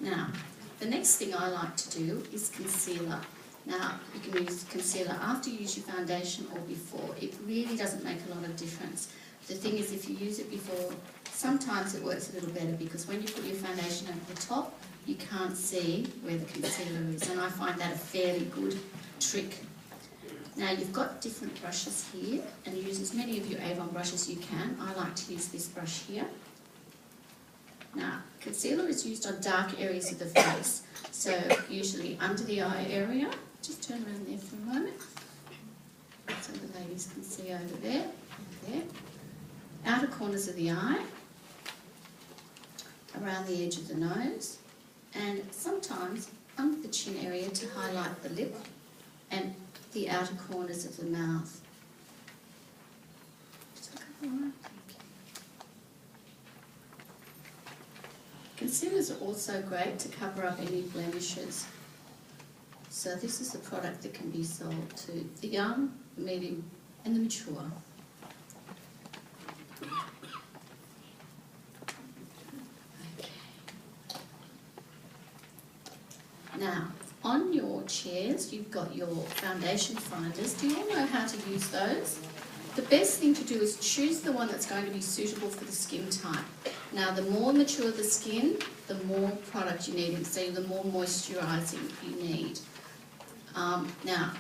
Now, the next thing I like to do is concealer. Now, you can use concealer after you use your foundation or before. It really doesn't make a lot of difference. The thing is, if you use it before, sometimes it works a little better because when you put your foundation over the top, you can't see where the concealer is, and I find that a fairly good trick. Now, you've got different brushes here, and use as many of your Avon brushes as you can. I like to use this brush here. Now, concealer is used on dark areas of the face, so usually under the eye area. Just turn around there for a moment, so the ladies can see over there, and there. Outer corners of the eye, around the edge of the nose, and sometimes under the chin area to highlight the lip and the outer corners of the mouth. Just a couple more. Concealers are also great to cover up any blemishes. So this is a product that can be sold to the young, the medium and the mature. Now, on your chairs, you've got your foundation finders. Do you all know how to use those? The best thing to do is choose the one that's going to be suitable for the skin type. Now, the more mature the skin, the more product you need, so the more moisturising you need. Now,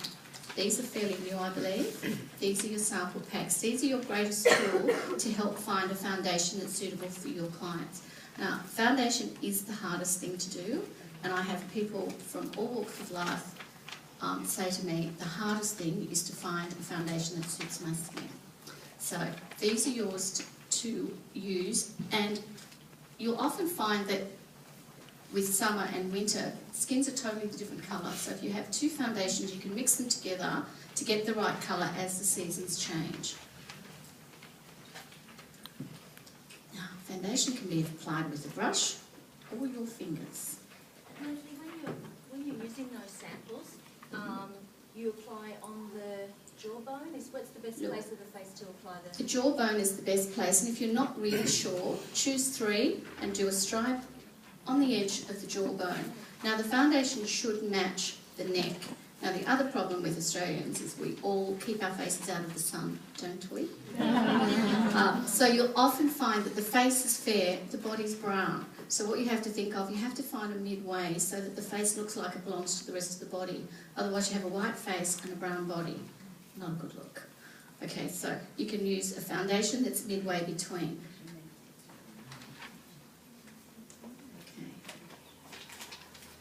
these are fairly new, I believe. These are your sample packs. These are your greatest tool to help find a foundation that's suitable for your clients. Now, foundation is the hardest thing to do. And I have people from all walks of life say to me, the hardest thing is to find a foundation that suits my skin. So these are yours to use, and you'll often find that with summer and winter, skins are totally different colour. So if you have two foundations, you can mix them together to get the right colour as the seasons change. Now, foundation can be applied with a brush or your fingers. When you're using those samples, you apply on the jawbone. What's the best place of the face to apply The jawbone is the best place, and if you're not really sure, choose 3 and do a stripe on the edge of the jawbone. Now, the foundation should match the neck. Now, the other problem with Australians is we all keep our faces out of the sun, don't we? So you'll often find that the face is fair, the body's brown. So what you have to think of, you have to find a midway so that the face looks like it belongs to the rest of the body. Otherwise you have a white face and a brown body. Not a good look. Okay, so you can use a foundation that's midway between. Okay.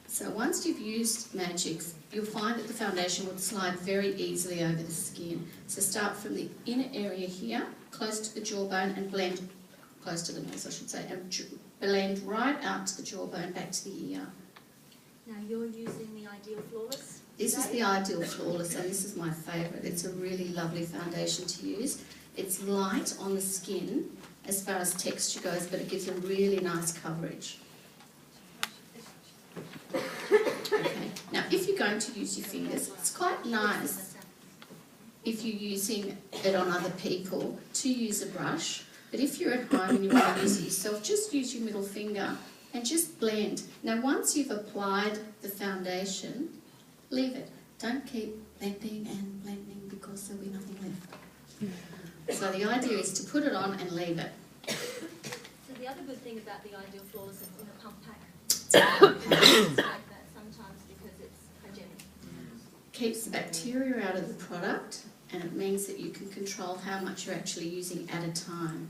So once you've used Magix, you'll find that the foundation will slide very easily over the skin. So start from the inner area here, close to the jawbone, and blend, close to the nose I should say, and blend right out to the jawbone, back to the ear. Now you're using the Ideal Flawless? This is the Ideal Flawless, and this is my favourite. It's a really lovely foundation to use. It's light on the skin as far as texture goes, but it gives a really nice coverage. Okay. Now, if you're going to use your fingers, it's quite nice if you're using it on other people to use a brush. But if you're at home and you want to use it yourself, just use your middle finger and just blend. Now, once you've applied the foundation, leave it. Don't keep blending and blending because there'll be nothing left. So the idea is to put it on and leave it. So the other good thing about the Ideal Flawless is in a pump pack. It's like that sometimes because it's hygienic. Keeps the bacteria out of the product, and it means that you can control how much you're actually using at a time.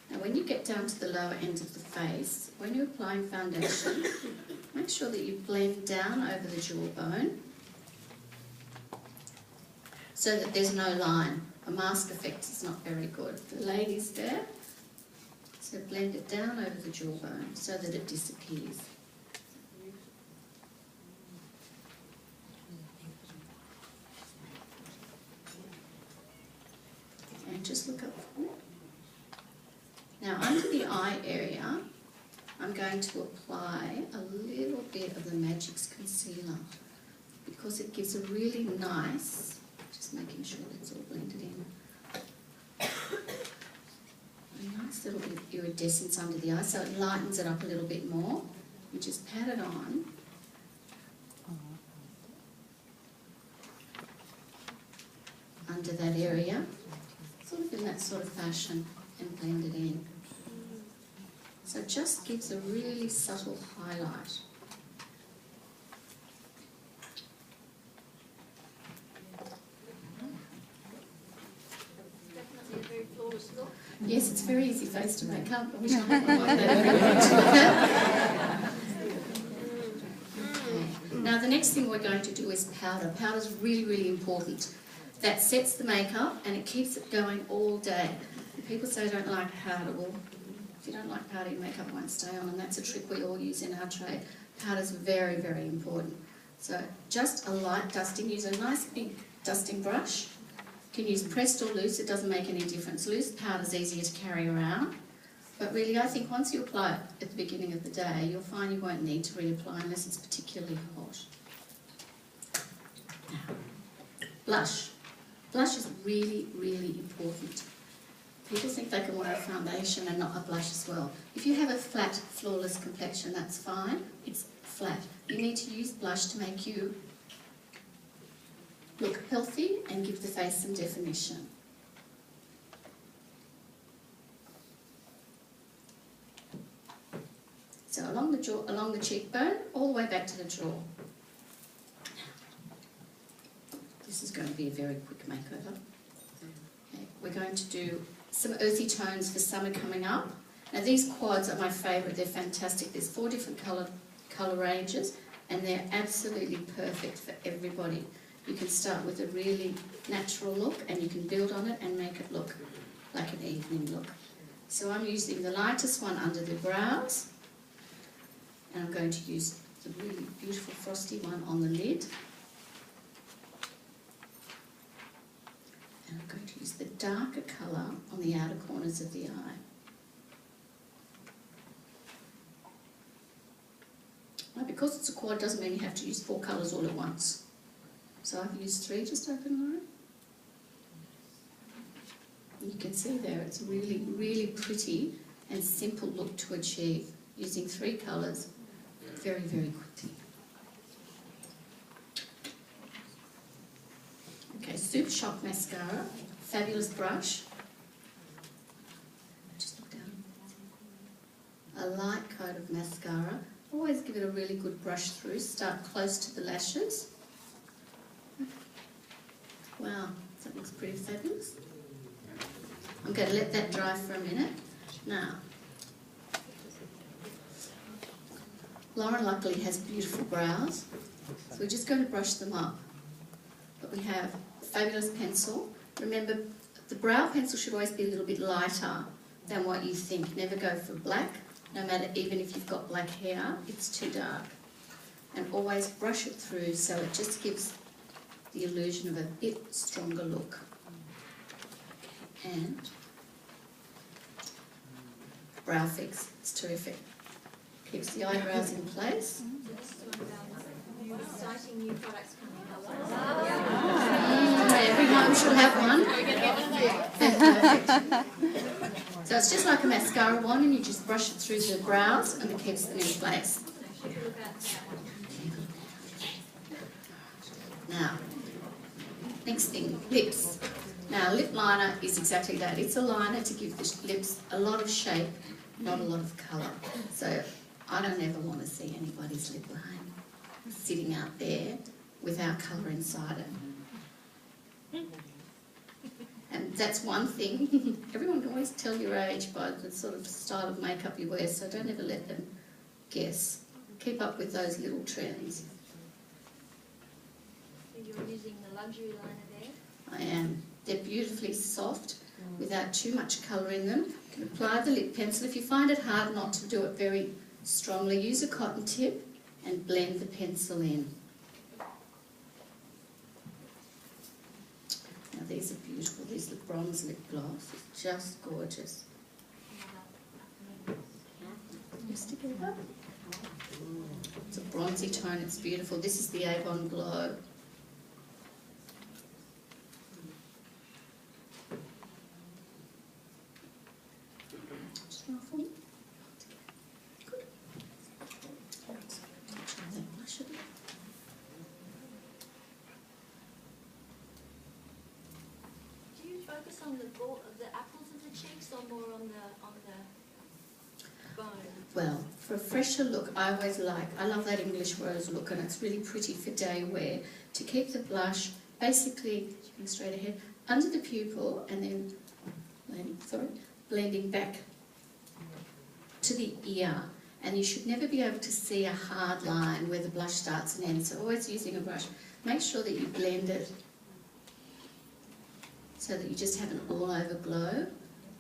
Now, when you get down to the lower end of the face, when you're applying foundation, make sure that you blend down over the jawbone so that there's no line. A mask effect is not very good. The ladies there, so blend it down over the jawbone so that it disappears. And just look up for it. Now, under the eye area, I'm going to apply a little bit of the Magix concealer because it gives a really nice, just making sure it's all blended in, a nice little bit of iridescence under the eye, so it lightens it up a little bit more. You just pat it on. Under that area, sort of in that sort of fashion, and blend it in. So it just gives a really subtle highlight. Definitely a very flawless look. Yes, it's a very easy face to make up. I wish I had one like that. Okay. Now the next thing we're going to do is powder. Powder is really, really important. That sets the makeup and it keeps it going all day. People say don't like powder. Well, if you don't like powder, your makeup won't stay on, and that's a trick we all use in our trade. Powder's very, very important. So just a light dusting. Use a nice big dusting brush. You can use pressed or loose, it doesn't make any difference. Loose powder's easier to carry around. But really, I think once you apply it at the beginning of the day, you'll find you won't need to reapply unless it's particularly hot. Now, blush. Blush is really, really important. People think they can wear a foundation and not a blush as well. If you have a flat, flawless complexion, that's fine. It's flat. You need to use blush to make you look healthy and give the face some definition. So along the jaw, along the cheekbone, all the way back to the jaw. This is going to be a very quick makeover. Okay, we're going to do some earthy tones for summer coming up. Now these quads are my favourite, they're fantastic. There's 4 different colour ranges and they're absolutely perfect for everybody. You can start with a really natural look and you can build on it and make it look like an evening look. So I'm using the lightest one under the brows and I'm going to use the really beautiful frosty one on the lid. And I'm going to use the darker colour on the outer corners of the eye. Now, because it's a quad doesn't mean you have to use 4 colours all at once. So I've used 3, just open the eye. You can see there it's really, really pretty and simple look to achieve using 3 colours very, very quickly. Okay, Super Shock mascara, fabulous brush. Just look down. A light coat of mascara. Always give it a really good brush through. Start close to the lashes. Wow, that looks pretty fabulous. I'm going to let that dry for a minute. Now, Lauren luckily has beautiful brows, so we're just going to brush them up. But we have a fabulous pencil. Remember, the brow pencil should always be a little bit lighter than what you think. Never go for black, no matter, even if you've got black hair, it's too dark. And always brush it through so it just gives the illusion of a bit stronger look. And brow fix, it's terrific. Keeps the eyebrows in place. So this is one of our exciting new products coming up. Every home should have one. Perfect. So it's just like a mascara wand and you just brush it through the brows and it keeps them in place. Now, next thing, lips. Now, lip liner is exactly that. It's a liner to give the lips a lot of shape, not a lot of colour. So I don't ever want to see anybody's lip line sitting out there without colour inside it. And that's one thing. Everyone can always tell your age by the sort of style of makeup you wear, so don't ever let them guess. Keep up with those little trends. You're using the luxury liner there? I am. They're beautifully soft without too much colour in them. You can apply the lip pencil. If you find it hard not to do it very strongly, use a cotton tip and blend the pencil in. Now these are beautiful. These are bronze lip gloss. It's just gorgeous. Just together. It's a bronzy tone. It's beautiful. This is the Avon Glow. focus on the apples of the cheeks or more on the bone? Well, for a fresher look, I love that English rose look, and it's really pretty for day wear. To keep the blush, basically, looking straight ahead, under the pupil, and then blending back to the ear. And you should never be able to see a hard line where the blush starts and ends. So always using a brush, make sure that you blend it so that you just have an all-over glow,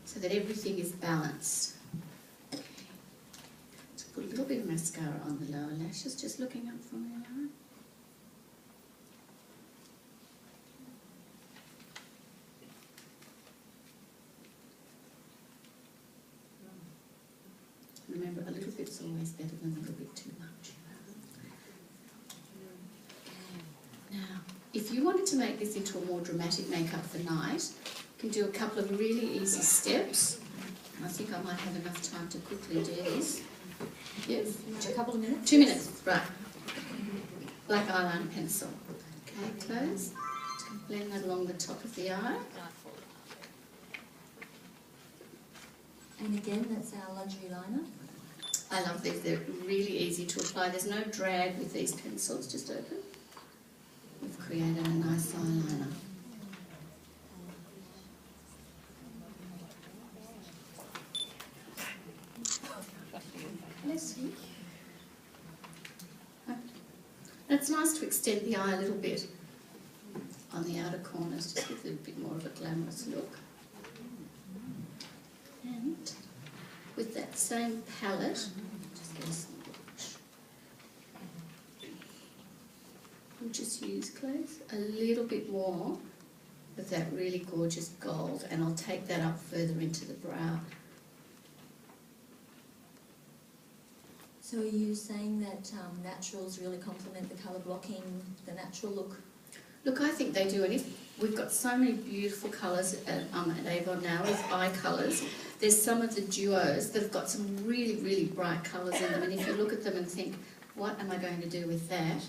so that everything is balanced. Just put a little bit of mascara on the lower lashes, just looking up from the eye. Remember, a little bit's always better than a little bit too much. Now, if you wanted to make this into a more dramatic makeup for night, you can do a couple of really easy steps. I think I might have enough time to quickly do this. Yes? A couple of minutes? 2 minutes, right. Black eyeliner pencil. Okay, close. Just blend that along the top of the eye. And again, that's our luxury liner. I love these, they're really easy to apply. There's no drag with these pencils, just open. We've created a nice eyeliner. Bless you. It's nice to extend the eye a little bit on the outer corners, just give it a bit more of a glamorous look. And with that same palette, just get a small brush. We'll just use, close, a little bit more of that really gorgeous gold, and I'll take that up further into the brow. So are you saying that naturals really complement the colour blocking, the natural look? Look, I think they do, and if we've got so many beautiful colours at Avon now with eye colours. There's some of the duos that have got some really, really bright colours in them, and if you look at them and think, what am I going to do with that?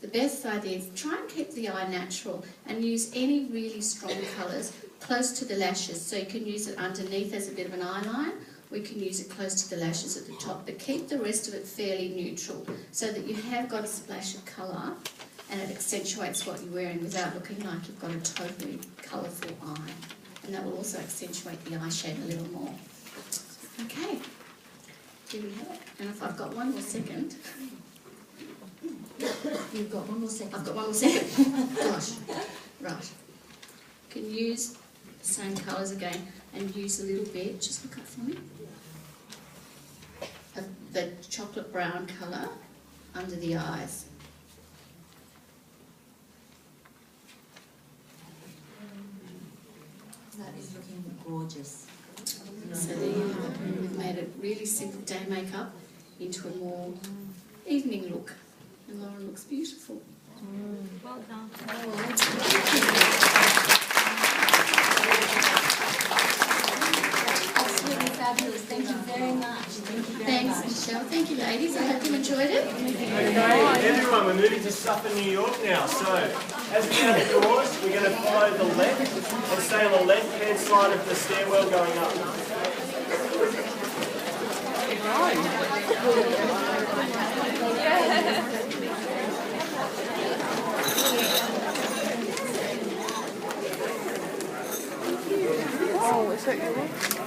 The best idea is try and keep the eye natural and use any really strong colours close to the lashes. So you can use it underneath as a bit of an eyeline, or you can use it close to the lashes at the top, but keep the rest of it fairly neutral so that you have got a splash of colour and it accentuates what you're wearing without looking like you've got a totally colourful eye. And that will also accentuate the eye shape a little more. Okay, here we have it. And if I've got one more second. You've got one more second. I've got one more second. Gosh. Right. You can use the same colours again and use a little bit, just look up for me, of the chocolate brown colour under the eyes. That is looking gorgeous. So there you have it. We've made a really simple day makeup into a more evening look. And Lauren looks beautiful. Well done. Absolutely fabulous. Thank you very much. Thank you very much. Thanks, Michelle. Thank you, ladies. I hope you enjoyed it. Okay, everyone, we're moving to Southern New York now. So, as we have doors, we're going to follow the left and stay on the left-hand side of the stairwell going up. Oh, is that your one?